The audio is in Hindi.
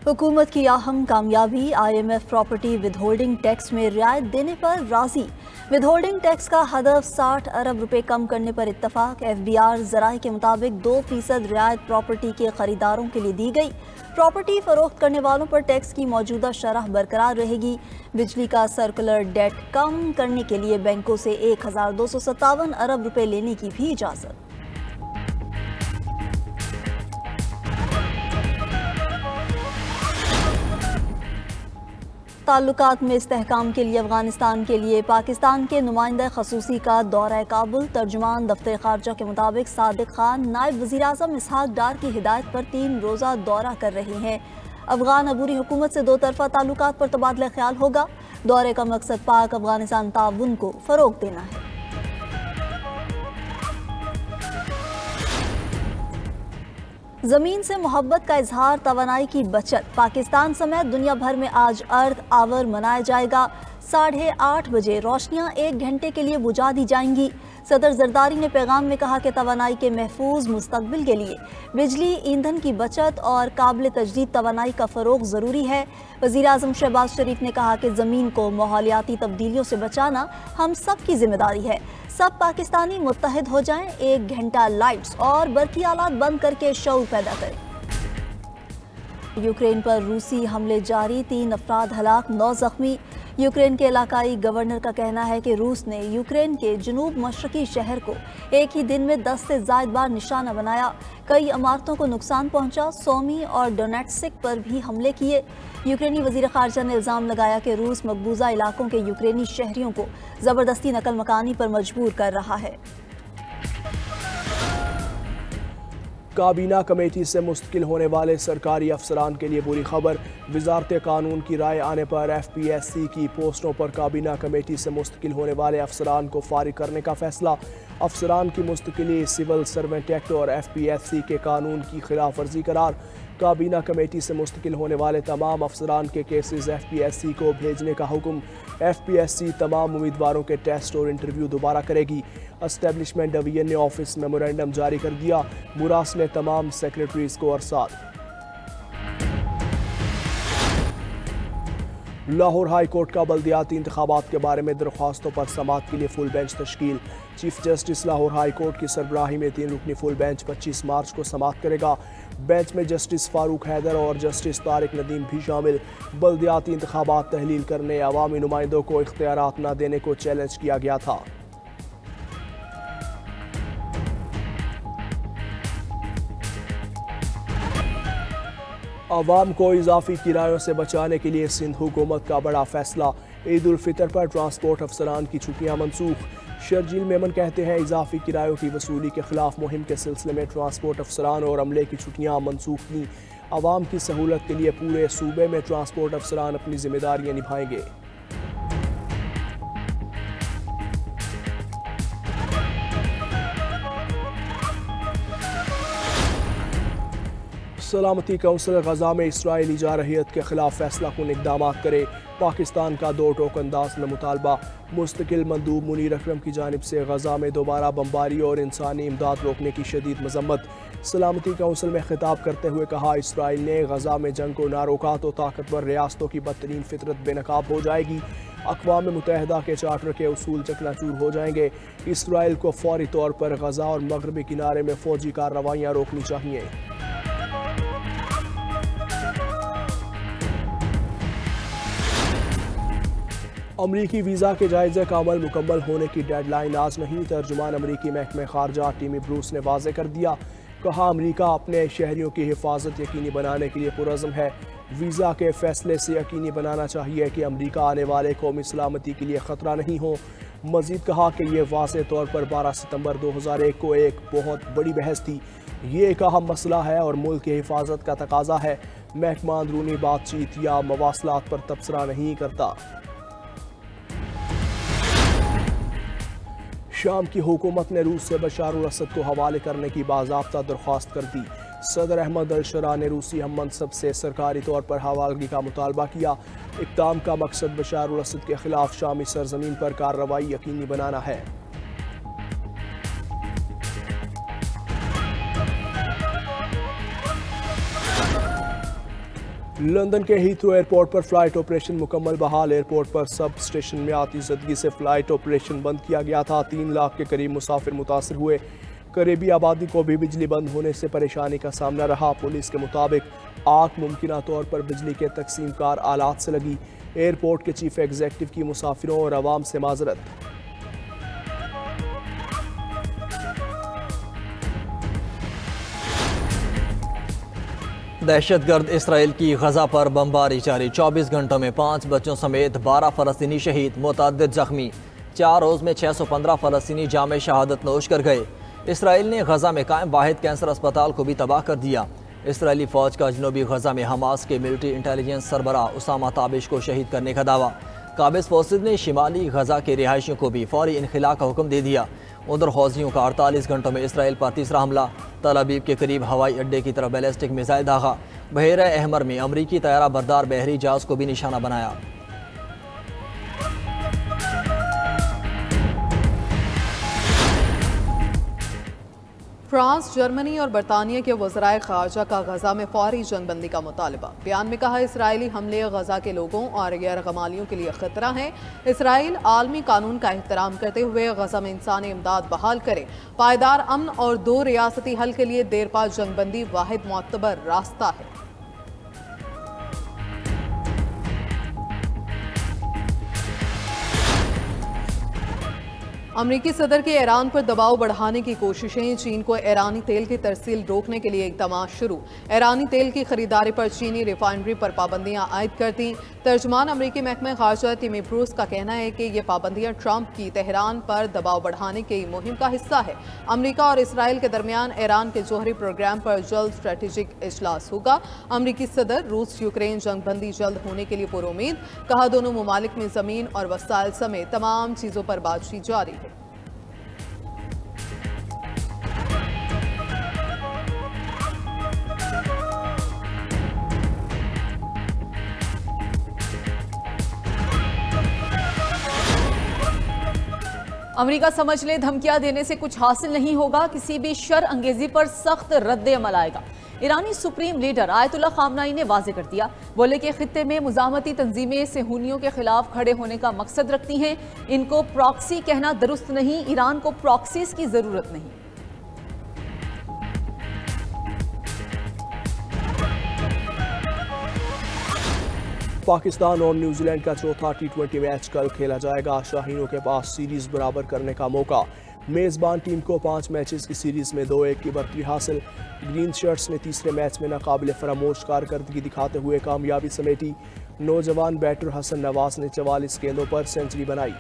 हुकूमत की अहम कामयाबी, IMF प्रॉपर्टी विदहोल्डिंग टैक्स में रियायत देने पर राजी। विदहोल्डिंग टैक्स का हदफ 60 अरब रुपए कम करने पर इत्तफाक। FBR ज़राए के मुताबिक 2% रियायत प्रॉपर्टी के खरीदारों के लिए दी गई। प्रॉपर्टी फरोख्त करने वालों पर टैक्स की मौजूदा शरह बरकरार रहेगी। बिजली का सर्कुलर डेट कम करने के लिए बैंकों से 1257 अरब रुपए लेने की भी इजाज़त। ताल्लुकात में इस्तेहकाम के लिए अफगानिस्तान के लिए पाकिस्तान के नुमाइंदा खसूसी का दौरा काबुल। तर्जुमान दफ्तर खारजा के मुताबिक सादिक खान नायब वज़ीर आज़म इसहाक डार की हिदायत पर 3 रोज़ा दौरा कर रहे हैं। अफगान अबूरी हुकूमत से 2 तरफ़ा ताल्लुकात पर तबादला ख्याल होगा। दौरे का मकसद पाक अफगानिस्तान ताउन को फ़रोग़ देना है। ज़मीन से मोहब्बत का इजहार, तवानाई की बचत। पाकिस्तान समेत दुनिया भर में आज अर्थ आवर मनाया जाएगा। 8:30 बजे रोशनियां 1 घंटे के लिए बुझा दी जाएंगी। सदर जरदारी ने पैगाम में कहा कि तवानाई के महफूज मुस्तकबिल के लिए बिजली, ईंधन की बचत और काबिल तजदीद तवानाई का फ़रोग़ ज़रूरी है। वज़ीर आज़म शहबाज शरीफ ने कहा कि ज़मीन को माहौलियाती तब्दीलियों से बचाना हम सब की जिम्मेदारी है। सब पाकिस्तानी मुत्तहिद हो जाएं, 1 घंटा लाइट्स और बरकी आलात बंद करके शऊर पैदा करें। यूक्रेन पर रूसी हमले जारी, 3 अफराद हलाक, 9 जख्मी। यूक्रेन के इलाकाई गवर्नर का कहना है कि रूस ने यूक्रेन के जनूब मशरकी शहर को एक ही दिन में 10 से ज़ायद बार निशाना बनाया। कई इमारतों को नुकसान पहुंचा। सोमी और डोनेट्स्क पर भी हमले किए। यूक्रेनी वज़ीर ख़ारजा ने इल्ज़ाम लगाया कि रूस मकबूजा इलाकों के यूक्रेनी शहरियों को ज़बरदस्ती नकल मकानी पर मजबूर कर रहा है। काबीना कमेटी से मुस्तकिल होने वाले सरकारी अफसरान के लिए बुरी खबर। वज़ारत कानून की राय आने पर FPSC की पोस्टों पर काबीना कमेटी से मुस्तकिल होने वाले अफसरान को फारिग करने का फैसला। अफसरान की मुस्तकिली सिविल सर्वेंट एक्ट और FPSC के कानून की खिलाफ वर्जी करार। काबीना कमेटी से मुस्तकिल होने वाले तमाम अफसरान के केसेस FPSC को भेजने का हुक्म। FPSC तमाम उम्मीदवारों के टेस्ट और इंटरव्यू दोबारा करेगी। एस्टेब्लिशमेंट डिवीजन ने ऑफिस मेमोरेंडम जारी कर दिया। मुरासले तमाम सेक्रेटरीज को अरसाल। लाहौर हाई कोर्ट का बल्दियाती इंतखाबात के बारे में दरख्वास्तों पर समाअत के लिए फुल बेंच तश्कील। Chief justice Lahore high court की सरबराही में 3 रुकनी फुल बेंच 25 मार्च को समाअत करेगा। बेंच में जस्टिस फारूक हैदर और जस्टिस तारिक नदीम भी शामिल। बल्दियाती इंतखाबात तहलील करने अवामी नुमाइंदों को इख्तियारात न देने को चैलेंज किया गया था। अवाम को इजाफी किरायों से बचाने के लिए सिंध हुकूमत का बड़ा फैसला। ईद उल फितर पर ट्रांसपोर्ट अफसरान की छुट्टियां मनसूख। शर्जील मेमन कहते हैं इजाफी किरायों की वसूली के खिलाफ मुहिम के सिलसिले में ट्रांसपोर्ट अफसरान और अमले की छुट्टियां मनसूख की। अवाम की सहूलत के लिए पूरे सूबे में ट्रांसपोर्ट अफसरान अपनी जिम्मेदारियां निभाएंगे। सलामती कौंसिल गजा में इसराइली जारहियत के खिलाफ फैसला कुन इक़दाम करे। पाकिस्तान का 2 टोकनदाज में मुतालबा। मुस्तकिल मंदूब मुनीर अकरम की जानिब से गजा में दोबारा बमबारी और इंसानी इमदाद रोकने की शदीद मजम्मत। सलामती कौंसिल में खिताब करते हुए कहा, इसराइल ने गजा में जंग को ना रोका तो ताकतवर रियासतों की बदतरीन फितरत बेनकाब हो जाएगी। अक़वाम मुत्तहिदा के चार्टर के उसूल चकनाचूर हो जाएंगे। इसराइल को फौरी तौर पर गजा और मगरबी किनारे में फ़ौजी कार्रवाइयाँ रोकनी चाहिए। अमरीकी वीज़ा के जायज़े का अमल मुकम्मल होने की डेडलाइन आज नहीं। तर्जुमान अमरीकी महकमे खारजा टिमी ब्रूस ने वाज़े कर दिया। कहा, अमरीका अपने शहरियों की हिफाजत यकीनी बनाने के लिए पुरज़्म है। वीज़ा के फैसले से यकीनी बनाना चाहिए कि अमरीका आने वाले कौमी सलामती के लिए ख़तरा नहीं हो। मज़ीद कहा कि यह वाज़े तौर पर 12 सितंबर 2001 को एक बहुत बड़ी बहस थी। ये एक अहम मसला है और मुल्क की हिफाजत का तकाजा है। महकमा अंदरूनी बातचीत या मवासलात पर तबसरा नहीं करता। शाम की हुकूमत ने रूस से बशार अल असद को हवाले करने की बाज़ाब्ता दरख्वास्त कर दी। सदर अहमद अल शरा ने रूसी हम मनसब से सरकारी तौर पर हवालगी का मुतालबा किया। इक़दाम का मकसद बशार अल असद के खिलाफ शामी सरजमीन पर कार्रवाई यकीनी बनाना है। लंदन के हीथ्रो एयरपोर्ट पर फ्लाइट ऑपरेशन मुकम्मल बहाल। एयरपोर्ट पर सब स्टेशन में आती ज़दगी से फ्लाइट ऑपरेशन बंद किया गया था। 3 लाख के करीब मुसाफिर मुतासर हुए। करीबी आबादी को भी बिजली बंद होने से परेशानी का सामना रहा। पुलिस के मुताबिक आग मुमकिन तौर पर बिजली के तकसीमकार आलात से लगी। एयरपोर्ट के चीफ एग्जीक्यूटिव की मुसाफिरों और आवाम से माजरत। दहशतगर्द इसराइल की गजा पर बमबारी जारी। 24 घंटों में 5 बच्चों समेत 12 फ़लस्तीनी शहीद, मुतअद्दिद जख्मी। 4 रोज़ में 615 फ़लस्तीनी जामे शहादत नोश कर गए। इसराइल ने गजा में कायम वाहिद कैंसर अस्पताल को भी तबाह कर दिया। इसराइली फ़ौज का जनूबी गजा में हमास के मिलिट्री इंटेलिजेंस सरबराह उसामा ताबिश को शहीद करने का दावा। काबिज फोर्सेज ने शिमाली गजा के रिहायशियों को भी फौरी इनखला का हुक्म दे दिया। उधर हौजियों का 48 घंटों में इसराइल पर तीसरा हमला। तल अबीब के करीब हवाई अड्डे की तरफ बैलिस्टिक मिसाइल दागा। बहरा अहमर में अमरीकी तैयारा बरदार बहरी जहाज को भी निशाना बनाया। फ्रांस, जर्मनी और बरतानिया के वज़राए ख़ारजा का गजा में फौरी जंगबंदी का मुतालबा। बयान में कहा, इसराइली हमले गजा के लोगों और गैर गमालियों के लिए खतरा है। इसराइल आलमी कानून का एहतराम करते हुए गजा में इंसानी इमदाद बहाल करे। पायदार अमन और 2 रियासती हल के लिए देरपा जंगबंदी वाहिद मुअतबर रास्ता है। अमरीकी सदर के ईरान पर दबाव बढ़ाने की कोशिशें। चीन को ईरानी तेल की तरसील रोकने के लिए इक़दाम शुरू। ईरानी तेल की खरीदारी पर चीनी रिफाइनरी पर पाबंदियां आयद कर दी। तर्जुमान अमरीकी महकमे खारजा टिमी ब्रूस का कहना है कि ये पाबंदियां ट्रंप की तेहरान पर दबाव बढ़ाने की मुहिम का हिस्सा है। अमरीका और इसराइल के दरमियान ईरान के जौहरी प्रोग्राम पर जल्द स्ट्रेटेजिक इजलास होगा। अमरीकी सदर रूस यूक्रेन जंगबंदी जल्द होने के लिए पुरुमीद। कहा, दोनों ममालिक में ज़मीन और वसाइल समेत तमाम चीज़ों पर बातचीत जारी है। अमेरिका समझ ले, धमकियां देने से कुछ हासिल नहीं होगा। किसी भी शर अंगेजी पर सख्त रद्द अमल आएगा। ईरानी सुप्रीम लीडर आयतुल्लाह खामनाई ने वाजे कर दिया। बोले कि खित्ते में मुजामती तंजीमें सेहूनियों के खिलाफ खड़े होने का मकसद रखती हैं। इनको प्रॉक्सी कहना दुरुस्त नहीं। ईरान को प्रॉक्सीज की जरूरत नहीं। पाकिस्तान और न्यूजीलैंड का चौथा T20 मैच कल खेला जाएगा। शाहीनों के पास सीरीज बराबर करने का मौका। मेज़बान टीम को 5 मैचेस की सीरीज में 2-1 की बढ़ती हासिल। ग्रीन शर्ट्स ने तीसरे मैच में नाकाबिले फरामोश कारकर्दगी दिखाते हुए कामयाबी समेटी। नौजवान बैटर हसन नवाज ने 44 गेंदों पर सेंचुरी बनाई।